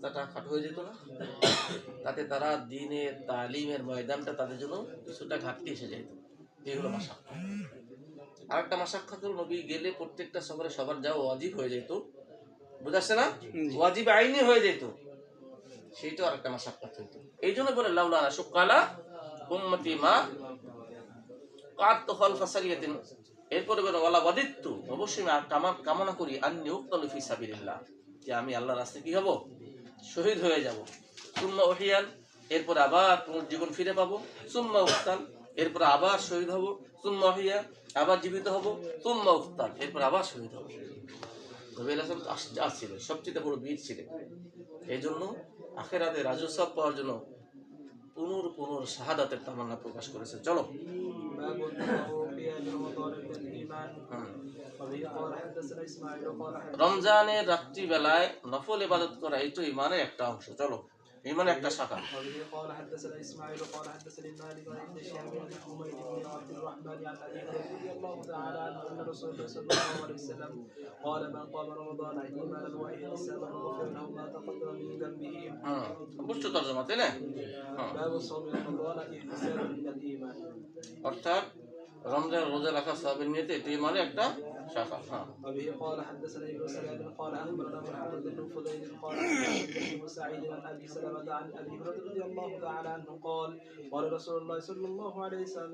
রাস্তাটা খাটো হয়ে যেত না, তাতে তারা দ্বীনের তালিমের ময়দানটা তাদের জন্য কিছুটা ঘাটতি এসে যেত। এই হলো মাশাক্কাত। আর একটা মাশাক্কাত হলো নবী গেলে প্রত্যেকটা সফরে সবার যাওয়া ওয়াজিব হয়ে যেত, বুঝাচ্ছে না, ওয়াজিব আইনি হয়ে যেত, সেইটাও আর একটা মাশাক্কাত হইতো। এই জন্য বলে লাউলা শুকালা উম্মতি মা কাত খালফা সারিয়াতিন। এরপরে বলে ওয়ালা ওয়াদিতু, অবশ্যই আমি কামনা করি আন্নী উক্তালু ফি সাবিলিল্লাহ, যে আমি আল্লাহর রাস্তায় কি হব, শহীদ হয়ে যাব। সুম্মা উহিয়ান, এরপরে আবার পুনর্জীবন ফিরে পাবো। সুম্মা উক্তাল, এরপরে আবার শহীদ হব। সুম্মা উহিয়া, আবার জীবিত হব। সুম্মা উক্তাল, এরপরে আবার শহীদ হব। নবী আলাইহিস সালাম ছিলেন সবচেয়ে বড় বীর ছিলেন। এই জন্য আখিরাতে রাজস্ব পাওয়ার জন্য পুনর শাহাদাতের তামান্না প্রকাশ করেছে। চলো রমজানের রাত্রি বেলায় নফল ইবাদত করা এই তো ঈমানের একটা অংশ। চলো ঈমানের একটা শাখা। বুঝছো তর্জমা, তাই না? অর্থাৎ রমজান রোজা রাখা সওয়াবের নিয়তে এটি মানে একটা শাখা। হ্যাঁ। وبه قال حدثنا ابن سلام قال اخبرنا محمد بن فضيل قال حدثنا ابن سعيد عن ابي سلمة عن ابي هريرة رضي الله تعالى عنه قال قال رسول الله صلى الله عليه وسلم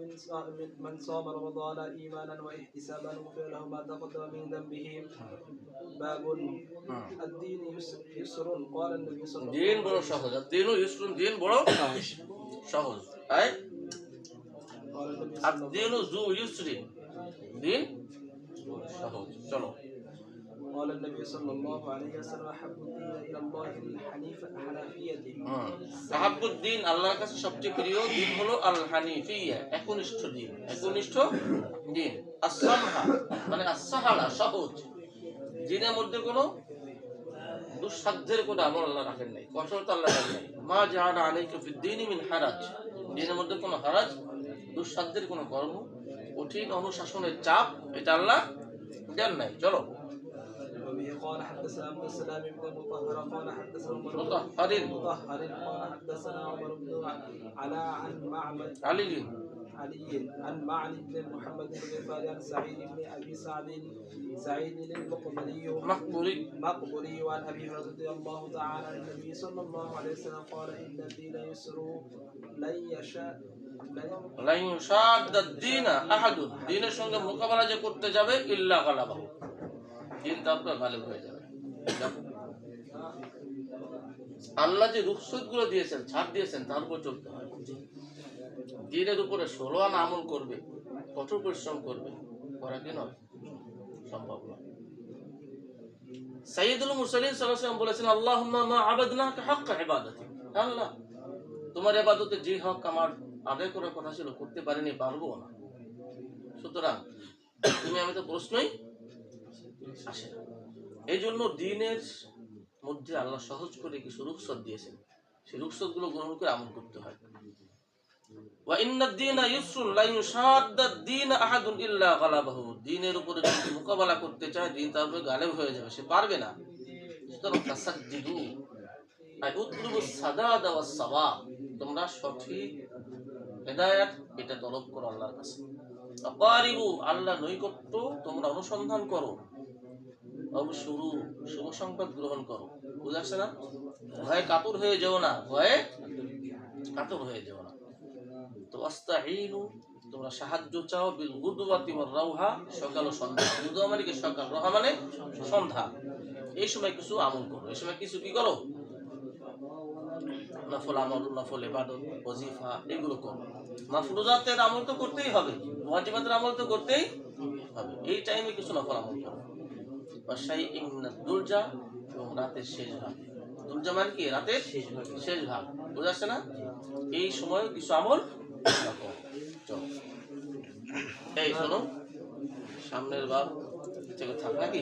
من صام رمضان ايمانا واحتسابا غفر له ما تقدم من ذنبه باب الدين يسر قال النبي صلى الله عليه وسلم দিন বড় সহজ, দিন ইউসরুন, দিন বড় সহজ। আই আদ-দীনু যু ইউসরিন, দিন সহজ। চলো قال النبي صلى الله عليه وسلم احب الدين الى الله الحنيفيه আহাবুদ্দিন, আল্লাহর কাছে সবচেয়ে প্রিয় দিন হলো আল হানিফিয়া, একনিষ্ঠ দিন, একনিষ্ঠ দিন। আস-সামহা মানে আস-সাহালা, সহজ। দিনের মধ্যে কোনো দুঃসাধ্যের কোনো আমল আল্লাহ রাখেন নাই, কঠোরতা আল্লাহ রাখেন নাই। মা জাআলা আলাইকা ফিদ-দীনি মিন হারাজ, দিনের মধ্যে কোনো হারাজ, দুঃসাধ্যের কোনো কর্ম, কঠিন অনুশাসনের চাপ, এটা আল্লাহ দেন নাই। চলো وبه قال حدثنا عبد السلام بن مطهر قال حدثنا مطهر قال حدثنا عمر بن علاء عن معمر علي عن معن بن محمد بن غفار عن سعيد بن ابي سعيد المقبري وعن ابي هريره رضي الله تعالى عن النبي صلى الله عليه وسلم قال ان الدين يسر لن يشاء لن يشاد الدين احد, দ্বীনের সঙ্গে মোকাবেলা যে করতে যাবে ইল্লা গালাবাহু, দ্বীন তারপর গালিব হয়ে যাবে। আল্লাহ যে রুখসত গুলো দিয়েছেন, ছাড় দিয়েছেন, তার উপর চলতে হয়। দ্বীনের উপরে 16 আনা আমল করবে, কঠোর পরিশ্রম করবে, করা কি নয়, সম্ভব নয়। সাইয়্যিদুল মুরসালিন সাল্লাল্লাহু আলাইহি ওয়াসাল্লাম বলেছেন, আল্লাহুম্মা মা আবাদনাকা হাক্কা ইবাদাতি, আল্লাহ তোমার ইবাদতে যে হক আমার আদায় করার কথা ছিল করতে পারিনি, পারবো না, সুতরাং তুমি আমি তো প্রশ্নই আসে না। এই জন্য দ্বীনের মধ্যে আল্লাহ সহজ করে কিছু রুখসত দিয়েছেন, সেই রুখসত গুলো গ্রহণ করে আমল করতে হয়। ওয়া ইন্নাদ-দীনা ইউসরুন লা ইউশাদ্দাদ-দীন আহাদুন ইল্লা গালাবাহু, দ্বীনের উপরে যদি মোকাবেলা করতে চায়, দ্বীন তার উপরে গালিব হয়ে যাবে, সে পারবে না। সুতরাং তাসাদ্দিদু আই উতলুবুস সাদাদা ওয়াস সাওয়াব, তোমরা সঠিক হেদায়েত এটা তলব করো আল্লাহর কাছে। আকারিবু, আল্লাহ নৈকট্য তোমরা অনুসন্ধান করো। অবশুরু, শুভ সংবাদ গ্রহণ করো। বুঝাচ্ছে না? ভয়ে কাতর হয়ে যেও না, ভয়ে কাতর হয়ে যেও না। তো আস্তাঈনু, তোমরা সাহায্য চাও, বিল গুদওয়াতি ওয়ার রাওহা, সকাল ও সন্ধ্যা। গুদওয়া মানে কি সকাল, রাওহা মানে সন্ধ্যা। এই সময় কিছু আমল করো, এই সময় কিছু কি করো, নফল আমল, নফল ইবাদত, ওয়াজিফা, এগুলো করো। মাফরুজাতের আমল তো করতেই হবে, ওয়াজিবাতের আমল তো করতেই হবে, এই টাইমে কিছু নফল আমল করো। ওয়াশাইইন মিনাদ দুলজা, এবং রাতের শেষ ভাগ। দুলজা মানে কি, রাতের শেষ ভাগ, বুঝাচ্ছে না? এই সময় কিছু আমল করো। চলো এই শোনো, সামনের বার থেকে থাক নাকি।